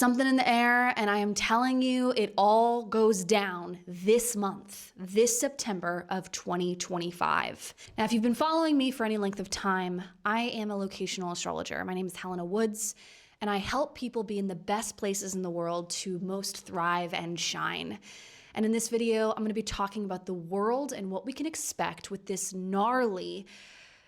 something in the air, and I am telling you, it all goes down this month, this September of 2025. Now, if you've been following me for any length of time, I am a locational astrologer. My name is Helena Woods, and I help people be in the best places in the world to most thrive and shine. And in this video, I'm going to be talking about the world and what we can expect with this gnarly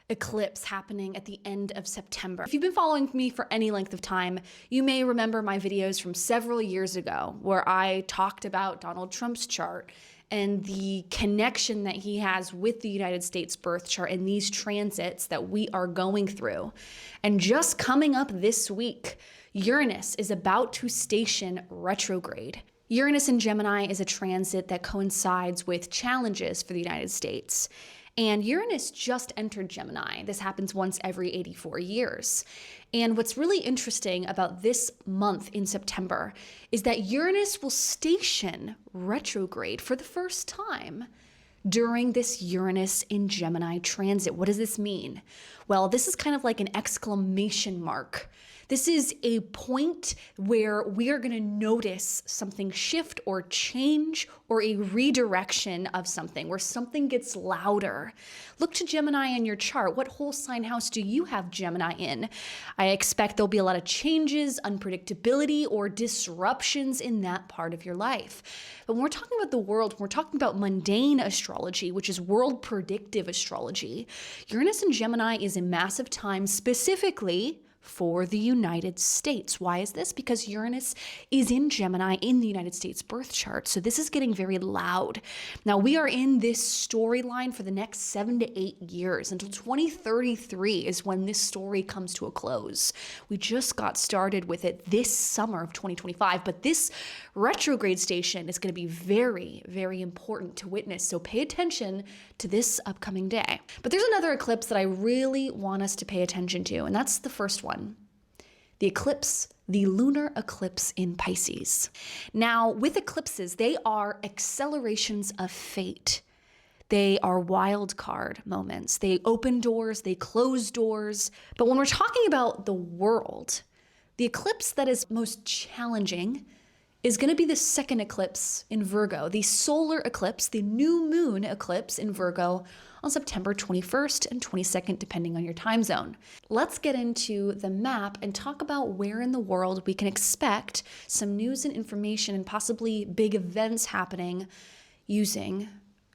eclipse happening at the end of September. If you've been following me for any length of time, you may remember my videos from several years ago where I talked about Donald Trump's chart and the connection that he has with the United States birth chart and these transits that we are going through. And just coming up this week, Uranus is about to station retrograde. Uranus in Gemini is a transit that coincides with challenges for the United States. And Uranus just entered Gemini. This happens once every 84 years. And what's really interesting about this month in September is that Uranus will station retrograde for the first time during this Uranus in Gemini transit. What does this mean? Well, this is kind of like an exclamation mark. This is a point where we are going to notice something shift or change or a redirection of something, where something gets louder. Look to Gemini in your chart. What whole sign house do you have Gemini in? I expect there'll be a lot of changes, unpredictability, or disruptions in that part of your life. But when we're talking about the world, when we're talking about mundane astrology, which is world predictive astrology, Uranus in Gemini is a massive time specifically for the United States. Why is this? Because Uranus is in Gemini in the United States birth chart. So this is getting very loud. Now we are in this storyline for the next 7 to 8 years until 2033 is when this story comes to a close. We just got started with it this summer of 2025, but this retrograde station is going to be very, very important to witness. So pay attention to this upcoming day. But there's another eclipse that I really want us to pay attention to, and that's the first one. The eclipse, the lunar eclipse in Pisces. Now, with eclipses, they are accelerations of fate. They are wild card moments. They open doors, they close doors. But when we're talking about the world, the eclipse that is most challenging is going to be the second eclipse in Virgo, the solar eclipse, the new moon eclipse in Virgo on September 21st and 22nd, depending on your time zone. Let's get into the map and talk about where in the world we can expect some news and information and possibly big events happening using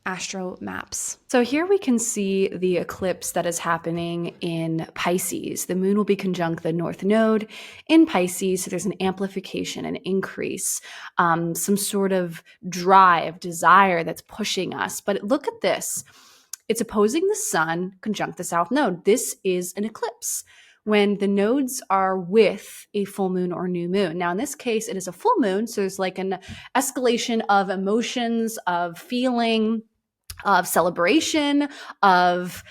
astro maps. So here we can see the eclipse that is happening in Pisces. The moon will be conjunct the north node in Pisces. So there's an amplification, an increase, some sort of drive, desire that's pushing us. But look at this. It's opposing the sun conjunct the south node. This is an eclipse when the nodes are with a full moon or new moon. Now, in this case, it is a full moon. So there's like an escalation of emotions, of feeling, of celebration, of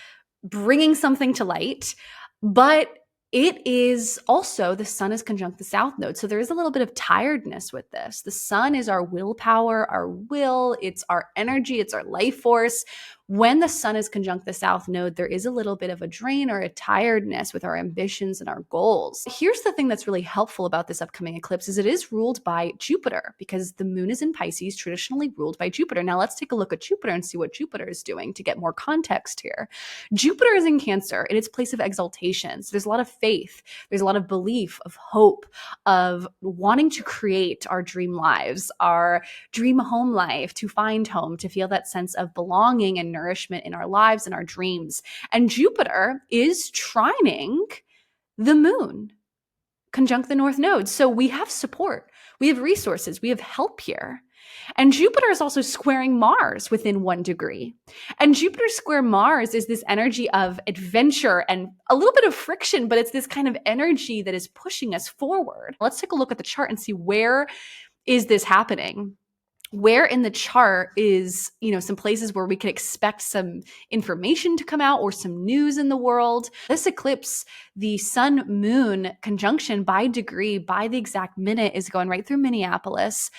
bringing something to light. But it is also, the sun is conjunct the south node. So there is a little bit of tiredness with this. The sun is our willpower, our will, it's our energy, it's our life force. When the sun is conjunct the south node, there is a little bit of a drain or a tiredness with our ambitions and our goals. Here's the thing that's really helpful about this upcoming eclipse is it is ruled by Jupiter because the moon is in Pisces, traditionally ruled by Jupiter. Now let's take a look at Jupiter and see what Jupiter is doing to get more context here. Jupiter is in Cancer in its place of exaltation. So there's a lot of faith, there's a lot of belief, of hope, of wanting to create our dream lives, our dream home life, to find home, to feel that sense of belonging and nourishment in our lives and our dreams. And Jupiter is trining the moon, conjunct the north node. So we have support, we have resources, we have help here. And Jupiter is also squaring Mars within 1 degree. And Jupiter square Mars is this energy of adventure and a little bit of friction, but it's this kind of energy that is pushing us forward. Let's take a look at the chart and see where is this happening. Where in the chart is, some places where we could expect some information to come out or some news in the world. This eclipse, the sun-moon conjunction by degree, by the exact minute, is going right through Minneapolis,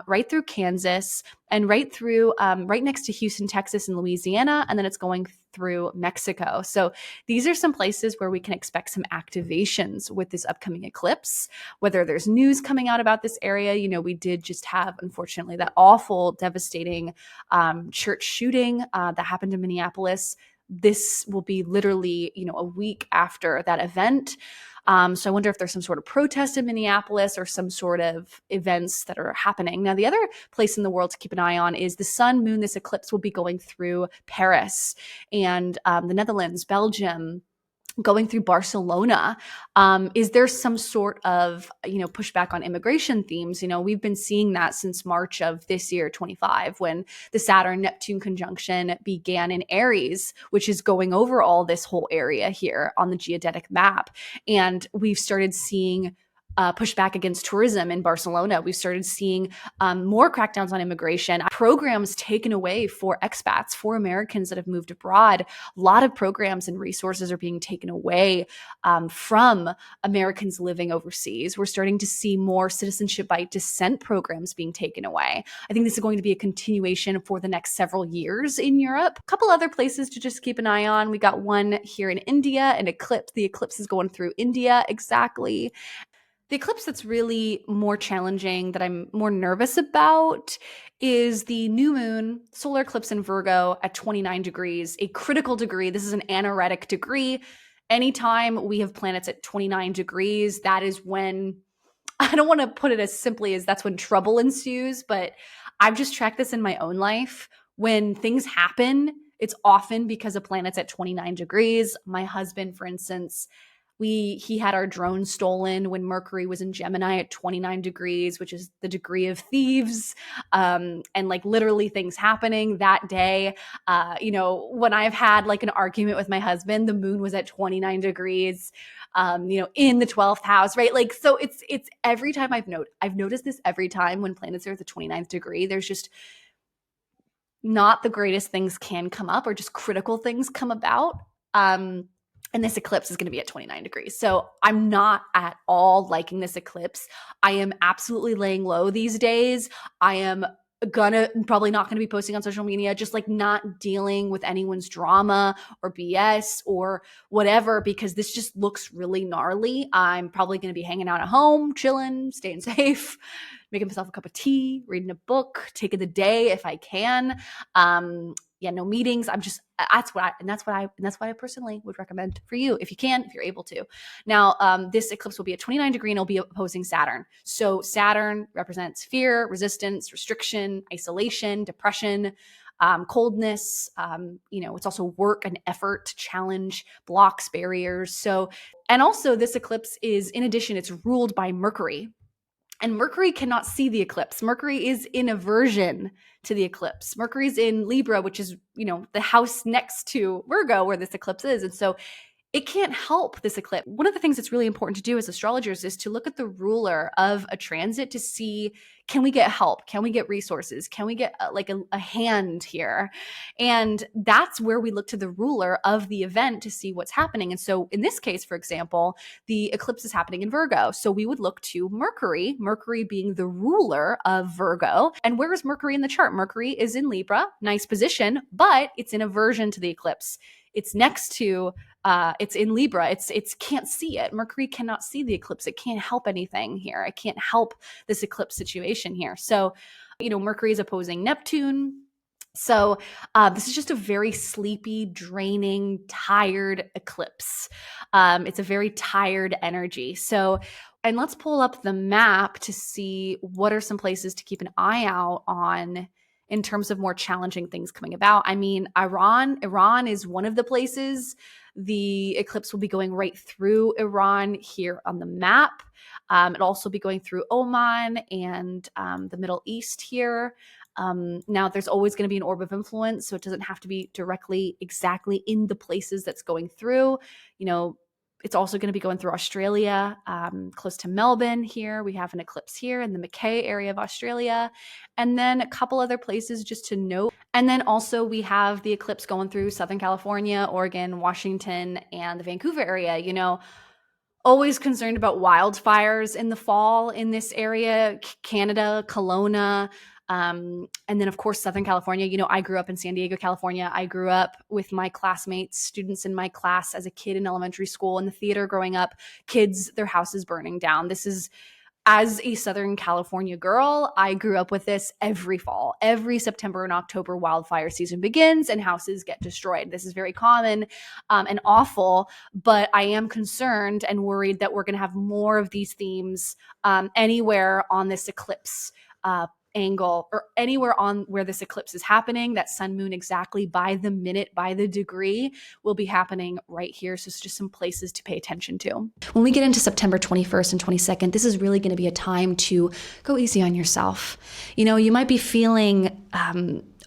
right through Kansas, and right through, right next to Houston, Texas, and Louisiana. And then it's going through Mexico. So these are some places where we can expect some activations with this upcoming eclipse, whether there's news coming out about this area. We did just have, unfortunately, that awful, devastating church shooting that happened in Minneapolis. This will be literally, a week after that event. So I wonder if there's some sort of protest in Minneapolis or some sort of events that are happening. Now, the other place in the world to keep an eye on is the sun moon. This eclipse will be going through Paris and the Netherlands, Belgium, going through Barcelona. Is there some sort of, pushback on immigration themes? We've been seeing that since March of this year, 25, when the Saturn-Neptune conjunction began in Aries, which is going over all this whole area here on the geodetic map. And we've started seeing pushback against tourism in Barcelona. We've started seeing more crackdowns on immigration, programs taken away for expats, for Americans that have moved abroad. A lot of programs and resources are being taken away from Americans living overseas. We're starting to see more citizenship by descent programs being taken away. I think this is going to be a continuation for the next several years in Europe. A couple other places to just keep an eye on. We got one here in India, an eclipse. The eclipse is going through India, exactly. The eclipse that's really more challenging, that I'm more nervous about, is the new moon solar eclipse in Virgo at 29 degrees, a critical degree. This is an anaretic degree. Anytime we have planets at 29 degrees, that is when, I don't want to put it as simply as that's when trouble ensues, but I've just tracked this in my own life. When things happen, it's often because a planet's at 29 degrees. My husband, for instance, he had our drone stolen when Mercury was in Gemini at 29 degrees, which is the degree of thieves. And like literally things happening that day. When I've had like an argument with my husband, the moon was at 29 degrees, in the 12th house, right? Like, so it's every time I've noticed this every time when planets are at the 29th degree, there's just not the greatest things can come up, or just critical things come about. And this eclipse is going to be at 29 degrees. So I'm not at all liking this eclipse. I am absolutely laying low these days. I am probably not going to be posting on social media, just like not dealing with anyone's drama or BS or whatever, because this just looks really gnarly. I'm probably going to be hanging out at home, chilling, staying safe, making myself a cup of tea, reading a book, taking the day if I can. No meetings. That's why I personally would recommend for you, if you can, if you're able to. Now, this eclipse will be at 29 degree and it'll be opposing Saturn. So Saturn represents fear, resistance, restriction, isolation, depression, coldness. It's also work and effort, challenge, blocks, barriers. So, and also this eclipse is, in addition, it's ruled by Mercury. And Mercury cannot see the eclipse. Mercury is in aversion to the eclipse. Mercury's in Libra, which is, the house next to Virgo where this eclipse is. And so it can't help this eclipse. One of the things that's really important to do as astrologers is to look at the ruler of a transit to see, can we get help? Can we get resources? Can we get a hand here? And that's where we look to the ruler of the event to see what's happening. And so in this case, for example, the eclipse is happening in Virgo. So we would look to Mercury being the ruler of Virgo. And where is Mercury in the chart? Mercury is in Libra, nice position, but it's in aversion to the eclipse. It's next to, it's in Libra. It's can't see it. Mercury cannot see the eclipse. It can't help anything here. It can't help this eclipse situation here. So, Mercury is opposing Neptune. So this is just a very sleepy, draining, tired eclipse. It's a very tired energy. So, and let's pull up the map to see what are some places to keep an eye out on in terms of more challenging things coming about. I mean, Iran is one of the places. The eclipse will be going right through Iran here on the map. It'll also be going through Oman and the Middle East here. Now, there's always going to be an orb of influence, so it doesn't have to be directly exactly in the places that's going through. It's also going to be going through Australia, close to Melbourne here. We have an eclipse here in the Mackay area of Australia. And then a couple other places just to note. And then also we have the eclipse going through Southern California, Oregon, Washington, and the Vancouver area. Always concerned about wildfires in the fall in this area, Canada, Kelowna, And then, of course, Southern California. I grew up in San Diego, California. I grew up with my classmates, students in my class as a kid in elementary school, in the theater growing up, kids, their houses burning down. This is, as a Southern California girl, I grew up with this every fall. Every September and October, wildfire season begins and houses get destroyed. This is very common and awful, but I am concerned and worried that we're going to have more of these themes anywhere on this eclipse angle, or anywhere on where this eclipse is happening. That sun moon exactly by the minute, by the degree, will be happening right here. So it's just some places to pay attention to. When we get into September 21st and 22nd, this is really going to be a time to go easy on yourself. You might be feeling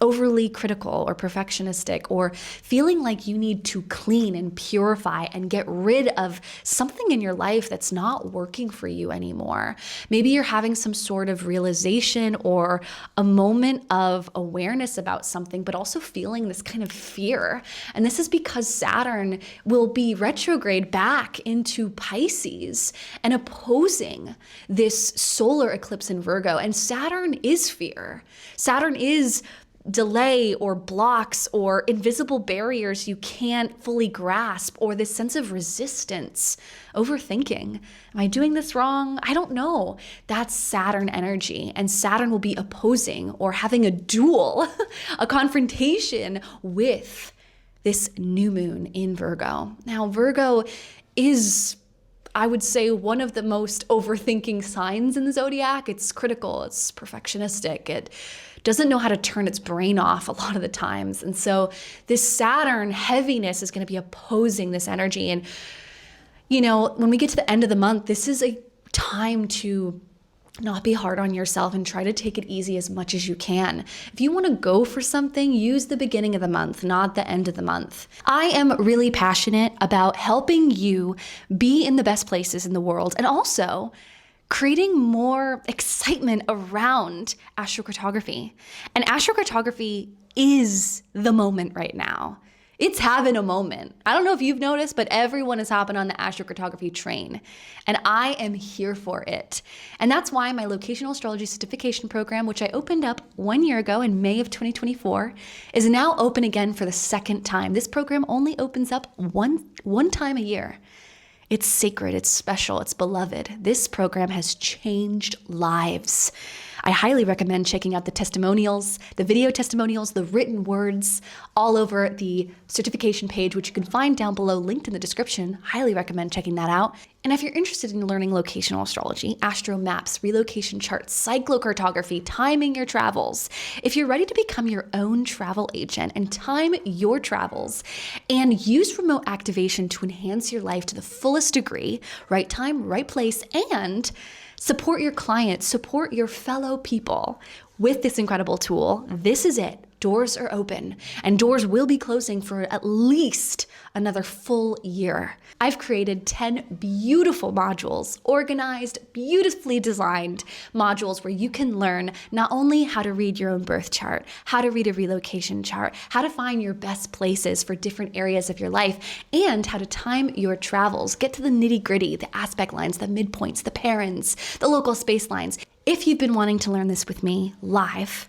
overly critical or perfectionistic, or feeling like you need to clean and purify and get rid of something in your life that's not working for you anymore. Maybe you're having some sort of realization or a moment of awareness about something, but also feeling this kind of fear. And this is because Saturn will be retrograde back into Pisces and opposing this solar eclipse in Virgo. And Saturn is fear. Saturn is delay or blocks or invisible barriers you can't fully grasp, or this sense of resistance, overthinking. Am I doing this wrong? I don't know. That's Saturn energy, and Saturn will be opposing or having a duel, a confrontation with this new moon in Virgo. Now, Virgo is, I would say, one of the most overthinking signs in the zodiac. It's critical, it's perfectionistic, it doesn't know how to turn its brain off a lot of the times. And so this Saturn heaviness is going to be opposing this energy. And, when we get to the end of the month, this is a time to not be hard on yourself and try to take it easy as much as you can. If you want to go for something, use the beginning of the month, not the end of the month. I am really passionate about helping you be in the best places in the world, and also creating more excitement around astrocartography. And astrocartography is the moment right now. It's having a moment. I don't know if you've noticed, but everyone is hopping on the astrocartography train, and I am here for it. And that's why my locational astrology certification program, which I opened up 1 year ago in May of 2024, is now open again for the second time. This program only opens up one time a year. It's sacred, it's special, it's beloved. This program has changed lives. I highly recommend checking out the testimonials, the video testimonials, the written words all over the certification page, which you can find down below, linked in the description. Highly recommend checking that out. And if you're interested in learning locational astrology, astro maps, relocation charts, cyclocartography, timing your travels, if you're ready to become your own travel agent and time your travels and use remote activation to enhance your life to the fullest degree, right time, right place, and support your clients, support your fellow people with this incredible tool, this is it. Doors are open, and doors will be closing for at least another full year. I've created 10 beautiful modules, organized, beautifully designed modules where you can learn not only how to read your own birth chart, how to read a relocation chart, how to find your best places for different areas of your life, and how to time your travels, get to the nitty-gritty, the aspect lines, the midpoints, the parents, the local space lines. If you've been wanting to learn this with me live,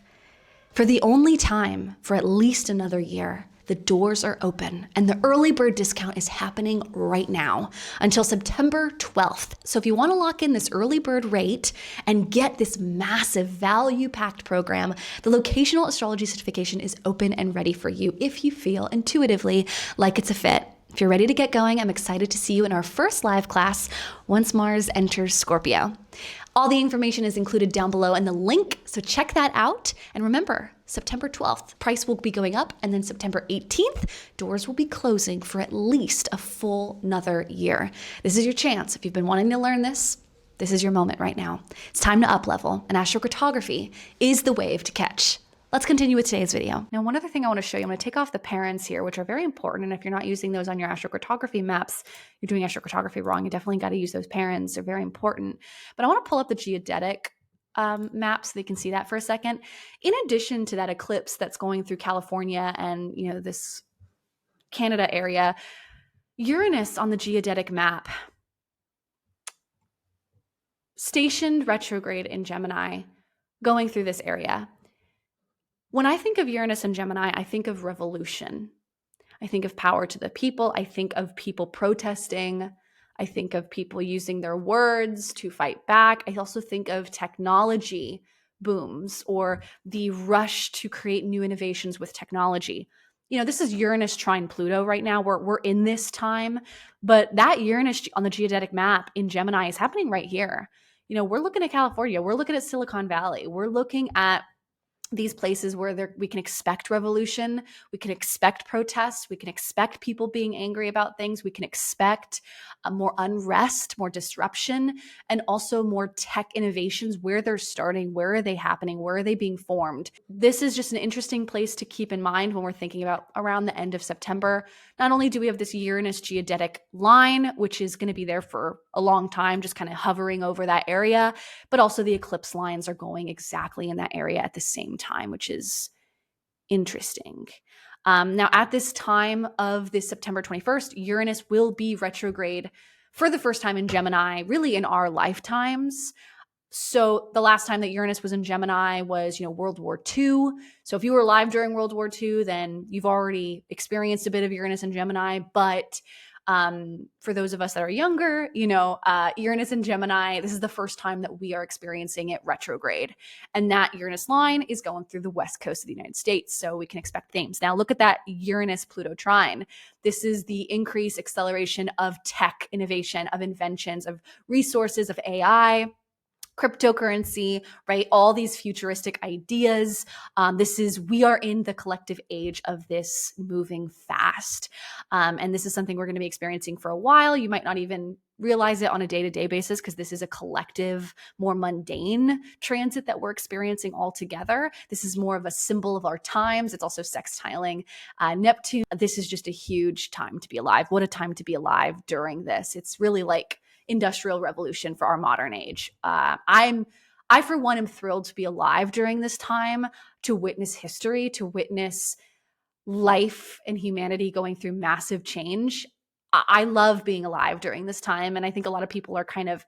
for the only time for at least another year, the doors are open, and the early bird discount is happening right now until September 12th. So if you want to lock in this early bird rate and get this massive value-packed program, the locational astrology certification is open and ready for you if you feel intuitively like it's a fit. If you're ready to get going, I'm excited to see you in our first live class once Mars enters Scorpio. All the information is included down below in the link, so check that out. And remember, September 12th, price will be going up, and then September 18th, doors will be closing for at least a full another year. This is your chance. If you've been wanting to learn this, this is your moment right now. It's time to up-level, and astrocartography is the wave to catch. Let's continue with today's video. Now, one other thing I want to show you, I'm going to take off the parents here, which are very important. And if you're not using those on your astrocartography maps, you're doing astrocartography wrong. You definitely got to use those parents. They're very important. But I want to pull up the geodetic map so they can see that for a second. In addition to that eclipse that's going through California and, this Canada area, Uranus on the geodetic map, stationed retrograde in Gemini, going through this area. When I think of Uranus and Gemini, I think of revolution. I think of power to the people. I think of people protesting. I think of people using their words to fight back. I also think of technology booms or the rush to create new innovations with technology. This is Uranus trine Pluto right now. We're in this time, but that Uranus on the geodetic map in Gemini is happening right here. We're looking at California. We're looking at Silicon Valley. We're looking at these places where we can expect revolution, we can expect protests, we can expect people being angry about things, we can expect more unrest, more disruption, and also more tech innovations. Where they're starting, where are they happening, where are they being formed? This is just an interesting place to keep in mind when we're thinking about around the end of September. Not only do we have this Uranus geodetic line, which is going to be there for a long time, just kind of hovering over that area, but also the eclipse lines are going exactly in that area at the same time, which is interesting. Now, at this time of this September 21st, Uranus will be retrograde for the first time in Gemini, really in our lifetimes. So the last time that Uranus was in Gemini was, World War II. So if you were alive during World War II, then you've already experienced a bit of Uranus and Gemini. But for those of us that are younger, Uranus and Gemini, this is the first time that we are experiencing it retrograde. And that Uranus line is going through the west coast of the United States. So we can expect themes. Now look at that Uranus-Pluto trine. This is the increased acceleration of tech innovation, of inventions, of resources, of AI, cryptocurrency, right? All these futuristic ideas. We are in the collective age of this moving fast. And this is something we're going to be experiencing for a while. You might not even realize it on a day-to-day basis because this is a collective, more mundane transit that we're experiencing all together. This is more of a symbol of our times. It's also sextiling Neptune. This is just a huge time to be alive. What a time to be alive during this. It's really like industrial revolution for our modern age. I for one am thrilled to be alive during this time, to witness history, to witness life and humanity going through massive change. I love being alive during this time, and I think a lot of people are kind of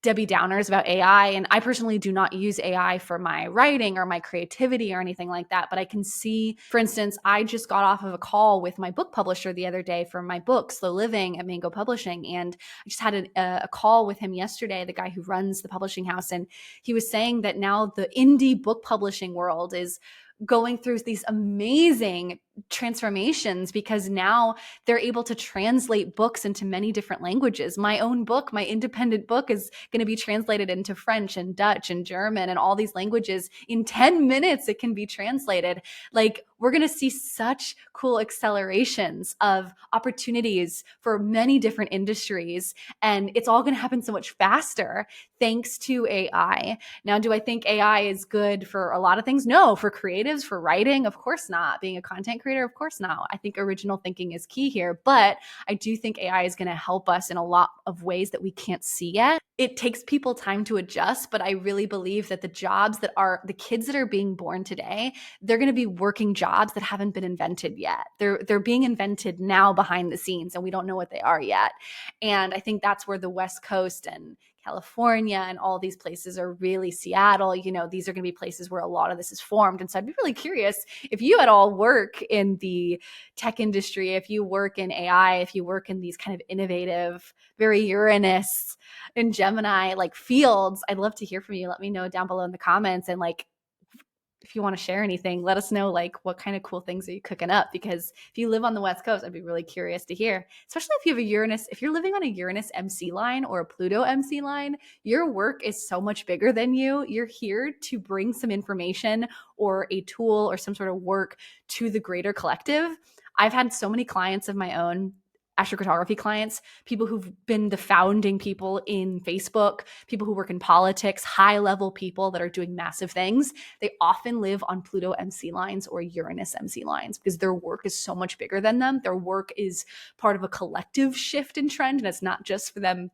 Debbie Downers about AI. And I personally do not use AI for my writing or my creativity or anything like that. But I can see, for instance, I just got off of a call with my book publisher the other day for my book, Slow Living at Mango Publishing. And I just had a call with him yesterday, the guy who runs the publishing house. And he was saying that now the indie book publishing world is going through these amazing transformations because now they're able to translate books into many different languages. My own book, my independent book, is going to be translated into French and Dutch and German and all these languages. In 10 minutes, it can be translated. Like, we're going to see such cool accelerations of opportunities for many different industries. And it's all going to happen so much faster thanks to AI. Now, do I think AI is good for a lot of things? No. For creatives, for writing, of course not. Being a content creator, of course not. I think original thinking is key here, but I do think AI is going to help us in a lot of ways that we can't see yet. It takes people time to adjust, but I really believe that the jobs that are the kids that are being born today, they're going to be working jobs that haven't been invented yet. They're being invented now behind the scenes, and we don't know what they are yet. And I think that's where the West Coast and California and all these places are really Seattle. These are going to be places where a lot of this is formed. And so I'd be really curious if you at all work in the tech industry, if you work in AI, if you work in these kind of innovative, very Uranus and Gemini like fields. I'd love to hear from you. Let me know down below in the comments. And if you want to share anything, let us know what kind of cool things are you cooking up, because if you live on the West Coast, I'd be really curious to hear, especially if you have a Uranus, if you're living on a Uranus MC line or a Pluto MC line, your work is so much bigger than you. You're here to bring some information or a tool or some sort of work to the greater collective. I've had so many clients of my own, astrocartography clients, people who've been the founding people in Facebook, people who work in politics, high-level people that are doing massive things. They often live on Pluto MC lines or Uranus MC lines because their work is so much bigger than them. Their work is part of a collective shift in trend, and it's not just for them.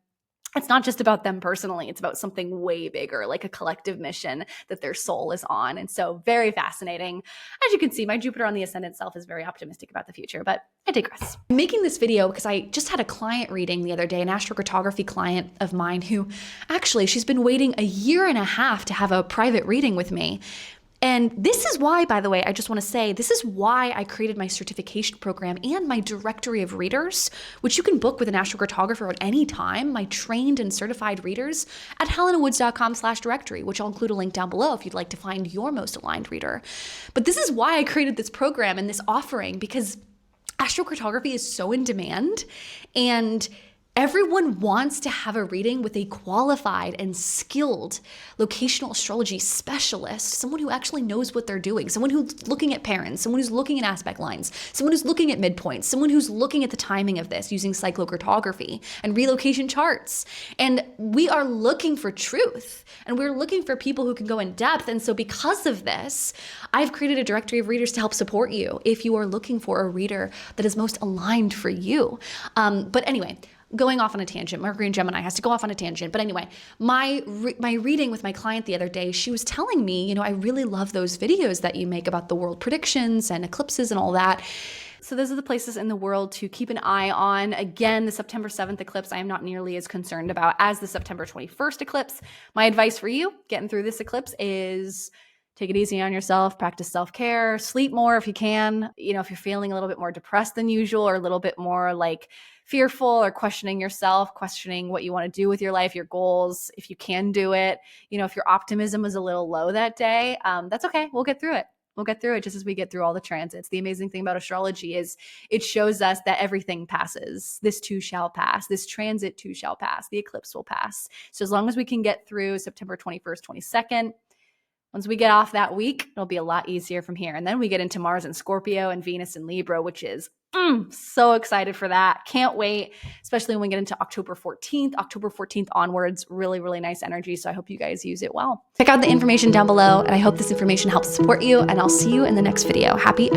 It's not just about them personally. It's about something way bigger, like a collective mission that their soul is on. And so very fascinating. As you can see, my Jupiter on the ascendant self is very optimistic about the future, but I digress. I'm making this video because I just had a client reading the other day, an astrocartography client of mine who actually, she's been waiting a year and a half to have a private reading with me. And this is why, by the way, I just want to say, this is why I created my certification program and my directory of readers, which you can book with an astrocartographer at any time, my trained and certified readers at helenawoods.com/directory, which I'll include a link down below if you'd like to find your most aligned reader. But this is why I created this program and this offering, because astrocartography is so in demand, and everyone wants to have a reading with a qualified and skilled locational astrology specialist, someone who actually knows what they're doing, someone who's looking at parents, someone who's looking at aspect lines, someone who's looking at midpoints, someone who's looking at the timing of this using cyclocartography and relocation charts. And we are looking for truth, and we're looking for people who can go in depth. And so because of this, I've created a directory of readers to help support you if you are looking for a reader that is most aligned for you. But anyway, going off on a tangent, Mercury and Gemini has to go off on a tangent. But anyway, my reading with my client the other day, she was telling me, I really love those videos that you make about the world predictions and eclipses and all that. So those are the places in the world to keep an eye on. Again, the September 7th eclipse, I am not nearly as concerned about as the September 21st eclipse. My advice for you getting through this eclipse is take it easy on yourself, practice self-care, sleep more if you can. If you're feeling a little bit more depressed than usual, or a little bit more like fearful or questioning yourself, questioning what you want to do with your life, your goals, if you can do it. If your optimism is a little low that day, that's okay. We'll get through it. We'll get through it just as we get through all the transits. The amazing thing about astrology is it shows us that everything passes. This too shall pass. This transit too shall pass. The eclipse will pass. So as long as we can get through September 21st, 22nd, once we get off that week, it'll be a lot easier from here. And then we get into Mars in Scorpio and Venus in Libra, which is so excited for that. Can't wait, especially when we get into October 14th onwards. Really, really nice energy. So I hope you guys use it well. Check out the information down below, and I hope this information helps support you, and I'll see you in the next video. Happy